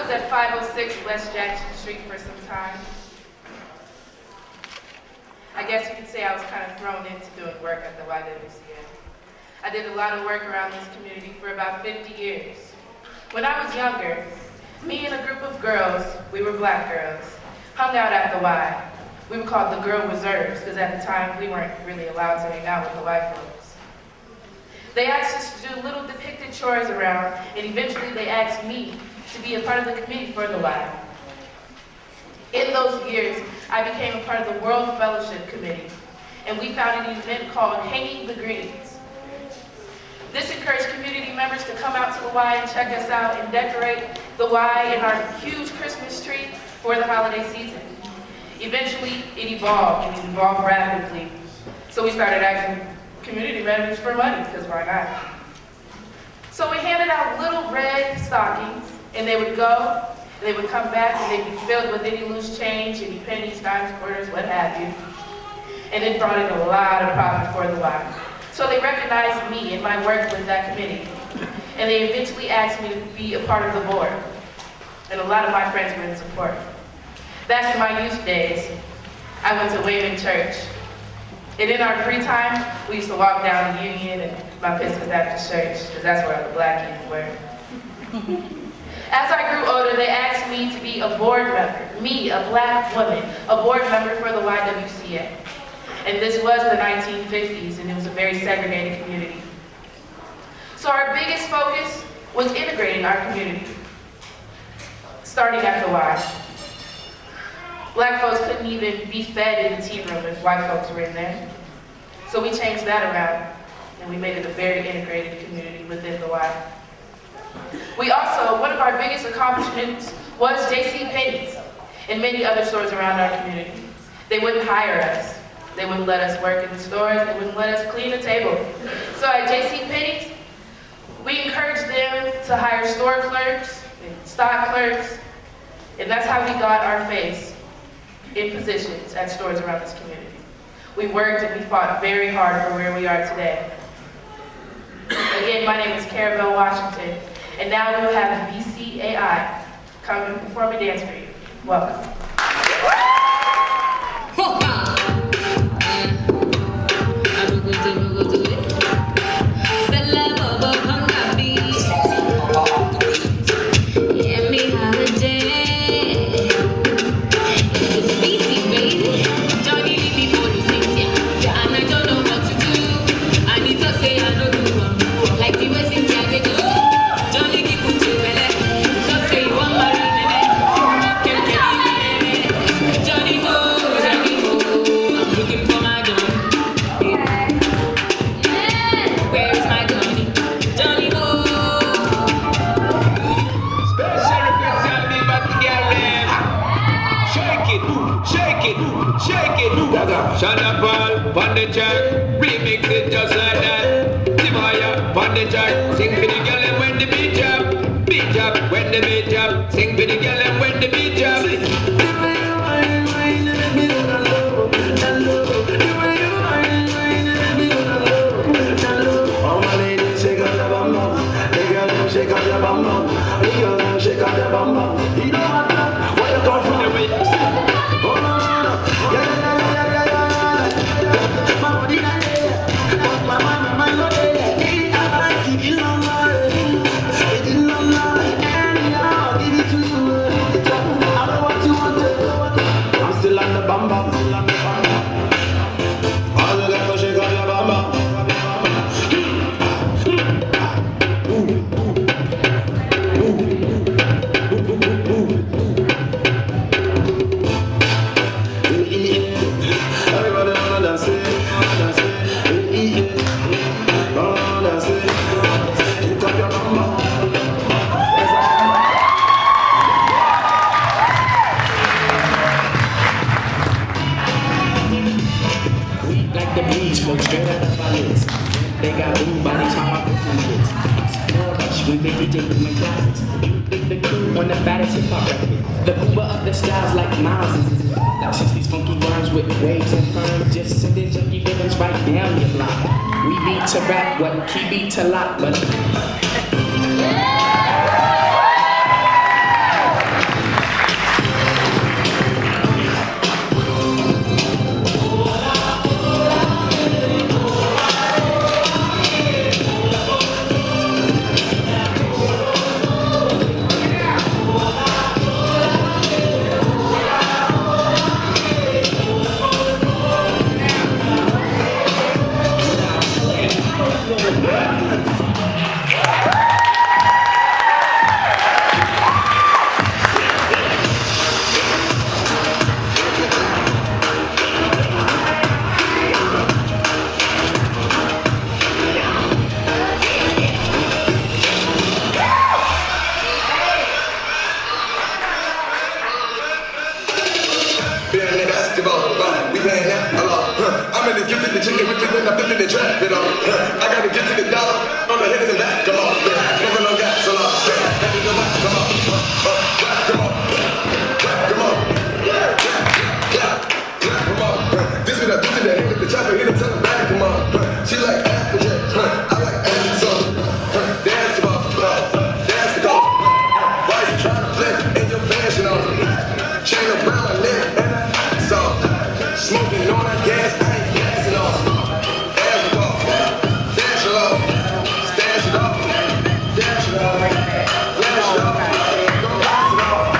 was at 506 West Jackson Street for some time. I guess you could say I was kind of thrown into doing work at the YWCA. I did a lot of work around this community for about 50 years. When I was younger, me and a group of girls, we were black girls, hung out at the Y. We were called the Girl Reserves, because at the time we weren't really allowed to hang out with the white folks. They asked us to do little depicted chores around, and eventually they asked me to be a part of the committee for the Y. In those years, I became a part of the World Fellowship Committee, and we founded an event called Hanging the Greens. This encouraged community members to come out to the Y and check us out and decorate the Y and our huge Christmas tree for the holiday season. Eventually, it evolved, and it evolved rapidly. So we started asking community members for money, because why not? So we handed out little red stockings, and they would go, and they would come back, and they'd be filled with any loose change, any pennies, dimes, quarters, what have you. And it brought in a lot of profit for the Y. So they recognized me and my work with that committee, and they eventually asked me to be a part of the board. And a lot of my friends were in support. Back in my youth days, I went to Wayman Church. And in our free time, we used to walk down the Union and my Episcopal Baptist Church, because that's where all the black youth were. As I grew older, they asked me to be a board member, me, a black woman, a board member for the YWCA. And this was the 1950s, and it was a very segregated community. So our biggest focus was integrating our community, starting at the Y. Black folks couldn't even be fed in the tea room if white folks were in there. So we changed that around, and we made it a very integrated community within the Y. We also, one of our biggest accomplishments was JCPenney's and many other stores around our community. They wouldn't hire us. They wouldn't let us work in the stores. They wouldn't let us clean the table. So at JCPenney's, we encouraged them to hire store clerks and stock clerks, and that's how we got our face in positions at stores around this community. We worked and we fought very hard for where we are today. Again, my name is Caribel, Washington, and now we will have the BCAI come and perform a dance for you. Welcome. Shana Paul, on the track, remix it just like that. Timaya, on the track, sing for the girl and when the beat drop, when the beat drop, sing for the girl and when the beat drop. All my ladies, shake up your bum bum. The girl, shake up your bum bum. The girl, shake up your bum bum. You know what, where you come from? Oh no, yeah. They got blue bodies, how I can do this. We make DJ with my classes. The crew on the baddest hip-hop record. The Uber of the styles like Miles. Like 60s funky rhymes with waves and perm. Just sending junky rhythms right down your block. We beat to rap, what key beat to lock, but the chicken with it, then I flip it and trap it on. I gotta get to the dollar on the head and the back. Come on, smoking on gas, so long. Come on, come on, come on. Come on. This is what I do to the head with the chopper, hit him, tell him back. Come on. She like Applejack, I like Anderson. Dance the ball, dance the ball. Why you trying to flip in your fashion on? Chain around my neck and I saw. Smoking on that gas, I ain't gassing off. Ass the ball, dash it off, stash it off, dash it off, dash it off, don't pass it off.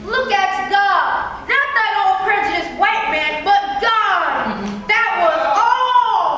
Look at God. Not that old prejudiced white man, but God. That was all.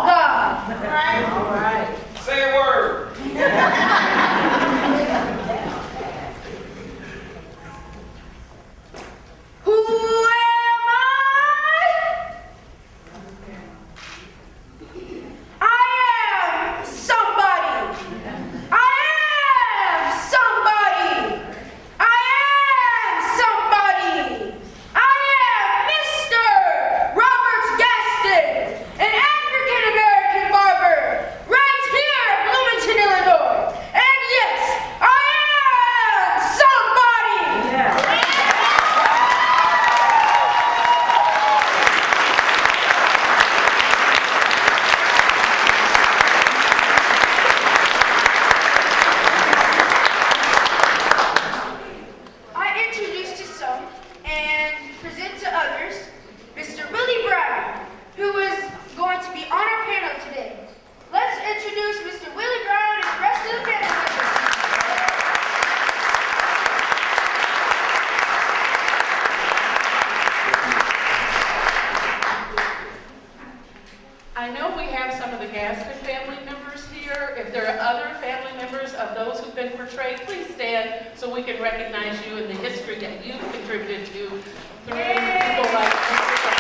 portrayed. Please stand so we can recognize you and the history that you've contributed to through people like Myrissa.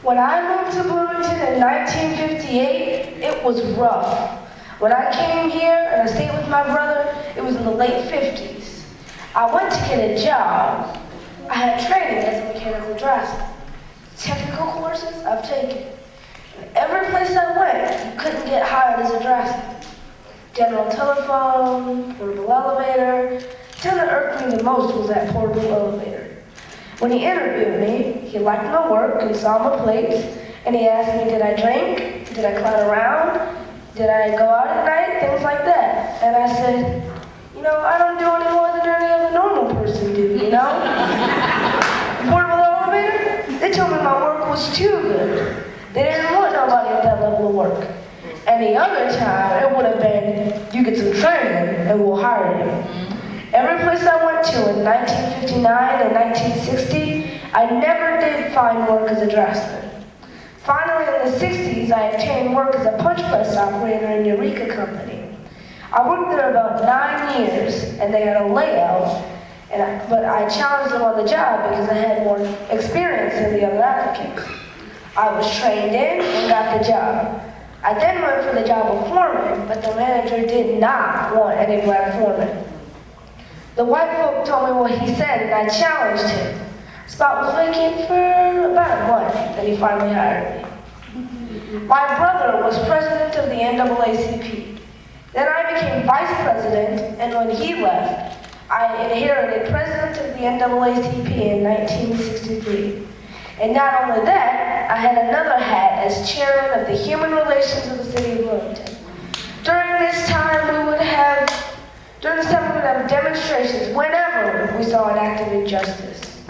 When I moved to Bloomington in 1958, it was rough. When I came here and I stayed with my brother, it was in the late 50s. I went to get a job. I had training as a mechanical draftsman. Technical courses I've taken. And every place I went, you couldn't get hired as a draftsman. General telephone, portable elevator. The thing that irked me the most was that portable elevator. When he interviewed me, he liked my work and saw my plates, and he asked me, did I drink? Did I clown around? Did I go out at night? Things like that. And I said, you know, I don't do any more than any other normal person do, you know? Portable elevator? They told me my work was too good. They didn't want nobody at that level of work. Any other time, it would have been, you get some training and we'll hire you. Every place I went to in 1959 and 1960, I never did find work as a draftsman. Finally, in the 60s, I obtained work as a punch press operator in Eureka Company. I worked there about 9 years, and they had a layout, but I challenged them on the job because I had more experience than the other applicants. I was trained in and got the job. I then went for the job of foreman, but the manager did not want any black foremen. The white folk told me what he said, and I challenged him. The spot was vacant for about a month, and he finally hired me. My brother was president of the NAACP. Then I became vice president, and when he left, I inherited president of the NAACP in 1963. And not only that, I had another hat as chairman of the Human Relations of the City of Bloomington. During this time, we would have demonstrations whenever we saw an act of injustice.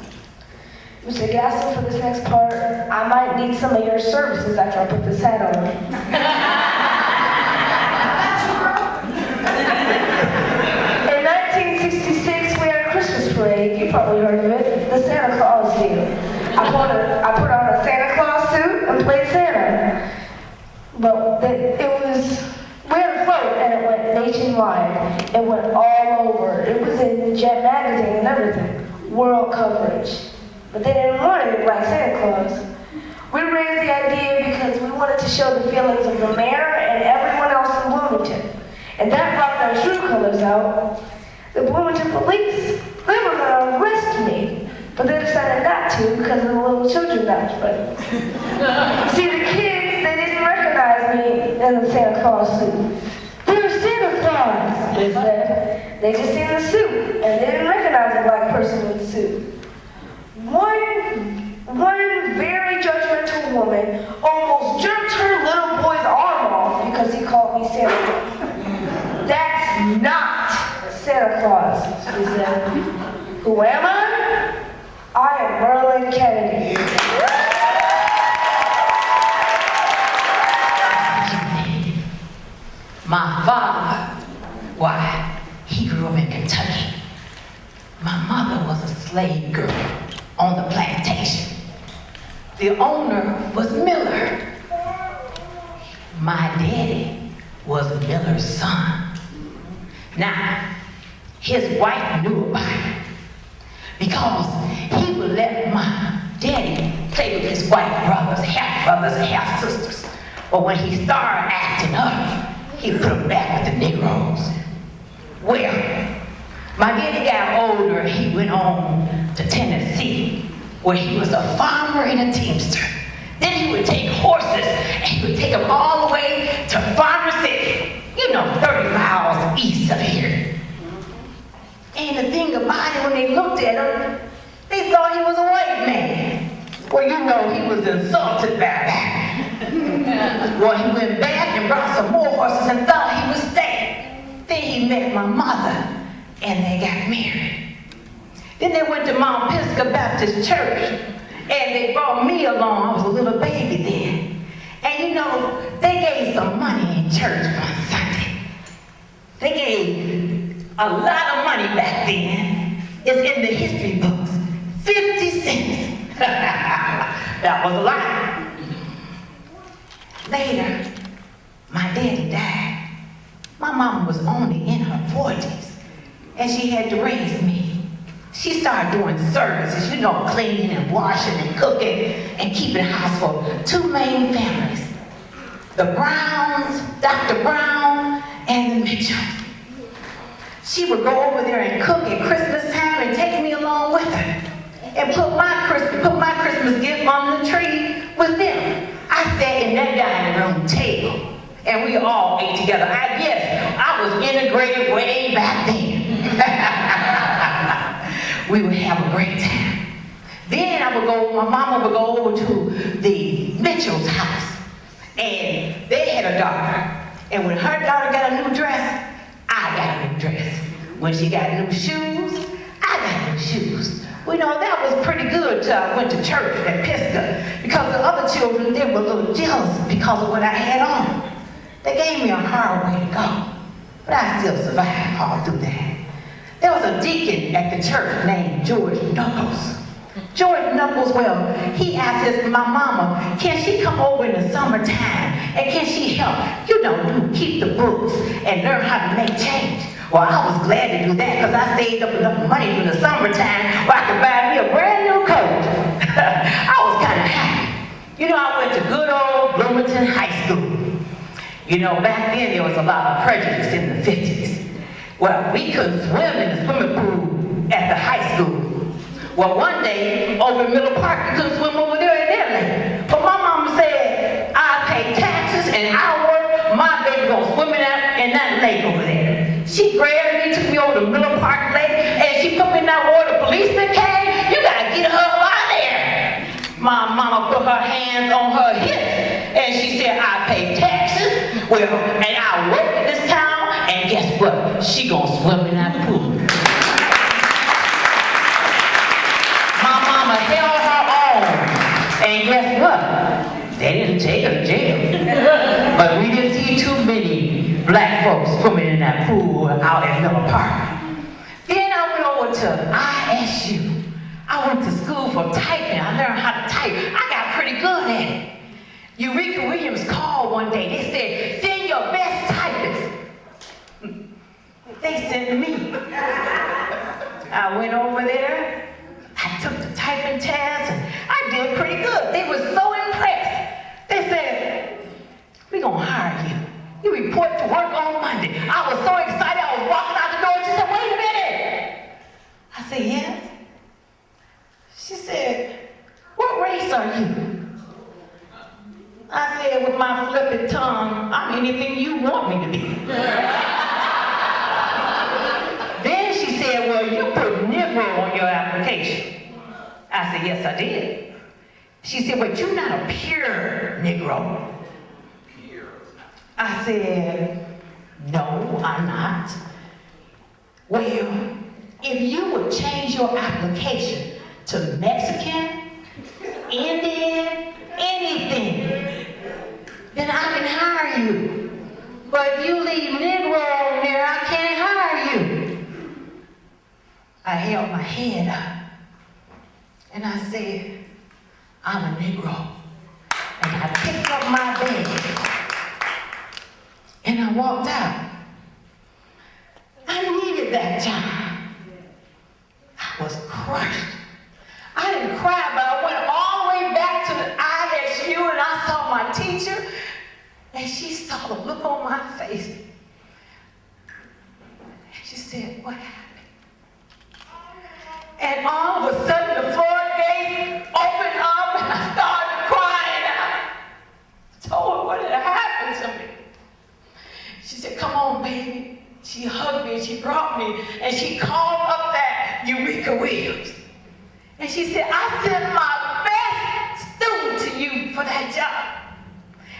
Mr. Gaston, for this next part, I might need some of your services after I put this hat on. In 1966, we had a Christmas parade. You probably heard of it, the Santa Claus deal. I put on a Santa Claus suit and played Santa. But we had a float and it went nationwide. It went all over. It was in Jet magazine and everything. World coverage. But they didn't want any black Santa Claus. We raised the idea because we wanted to show the feelings of the mayor and everyone else in Bloomington. And that brought their true colors out. The Bloomington police, they were going to arrest me. But they decided not to because of the little children that was running. See, the kids, they didn't recognize me in the Santa Claus suit. They're Santa Claus, they said. They just seen the suit, and they didn't recognize a black person in the suit. One very judgmental woman almost jerked her little boy's arm off because he called me Santa Claus. That's not Santa Claus, she said. Who am I? I am Merlin Kennedy. My father, why, he grew up in Kentucky. My mother was a slave girl on the plantation. The owner was Miller. My daddy was Miller's son. Now, his wife knew about it because he would let my daddy play with his white brothers and half sisters. But when he started acting up, he put them back with the Negroes. Well, my daddy got older, he went on to Tennessee, where he was a farmer and a teamster. Then he would take horses and he would take them all the way to Farmer City, 30 miles east of here. And the thing about it, when they looked at him, they thought he was a white man. Well, he was insulted by that. Well, he went back and brought some more horses and thought he was staying. Then he met my mother and they got married. Then they went to Mount Pisgah Baptist Church and they brought me along. I was a little baby then. And they gave some money in church one Sunday. They gave a lot of money back then. It's in the history books. 50 cents. That was a lot. Later, my daddy died. My mama was only in her 40s, and she had to raise me. She started doing services, you know, cleaning and washing and cooking and keeping house for two main families. The Browns, Dr. Brown, and the Mitchells. She would go over there and cook at Christmas time and take me along with her and put my Christmas gift on the tree with them. I sat in that dining room table and we all ate together. I guess I was integrated way back then. We would have a great time. Then my mama would go over to the Mitchell's house, and they had a daughter. And when her daughter got a new dress, I got a new dress. When she got new shoes, I got new shoes. Well, you know, that was pretty good till I went to church at Pisgah, because the other children, they were a little jealous because of what I had on. They gave me a hard way to go, but I still survived all through that. There was a deacon at the church named George Knuckles. George Knuckles, well, he asked my mama, can she come over in the summertime and can she help, you know, keep the books and learn how to make change? Well, I was glad to do that because I saved up enough money for the summertime where I could buy me a brand new coat. I was kind of happy. You know, I went to good old Bloomington High School. You know, back then there was a lot of prejudice in the 50s. Well, we couldn't swim in the swimming pool at the high school. Well, one day, over in Middle Park, you couldn't swim over there in their lake. But my mama said, I pay taxes and I work, my baby gonna swim in that lake over there. She grabbed me, took me over to Middle Park Lake, and she put me in that water. The policeman came, you gotta get her up out of there. My mama put her hands on her hips, and she said, I pay taxes, well, and I work in this town, and guess what? She gonna swim in that pool. My mama held her on, and guess what? They didn't take her to jail. But we didn't see too many black folks swimming in that pool out at Miller Park. Then I went over to ISU. I went to school for typing. I learned how to type. I got pretty good at it. Eureka Williams called one day. They said, send your best typist. They sent me. I went over there. I took the typing test, and I did pretty good. They were so impressed. They said, we're gonna hire you. You report to work on Monday. I was so excited, I was walking out the door, and she said, wait a minute. I said, yes. She said, what race are you? I said, with my flippant tongue, I'm anything you want me to be. Then she said, well, you put Negro on your application. I said, yes, I did. She said, but you're not a pure Negro. I said, no, I'm not. Well, if you would change your application to Mexican, Indian, anything, then I can hire you. But if you leave Negro on there, I can't hire you. I held my head up and I said, I'm a Negro. And I picked up my bag and I walked out. I needed that job. I was crushed. I didn't cry, but I went all the way back to the ISU and I saw my teacher and she saw the look on my face. And she said, what happened? And all of a sudden the floodgates opened up and I started crying. I told her what had happened to me. She said, come on, baby. She hugged me and she brought me and she called up that Eureka Williams. And she said, I sent my best student to you for that job.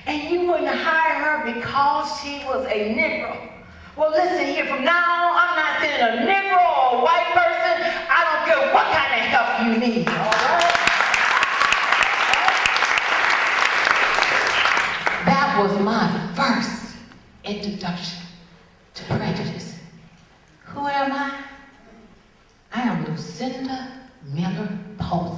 And you wouldn't hire her because she was a Negro. Well, listen here, from now on, I'm not sending a Negro or a white person. I don't care what kind of help you need, all right? That was my first introduction to prejudice. Who am I? I am Lucinda Miller Posey.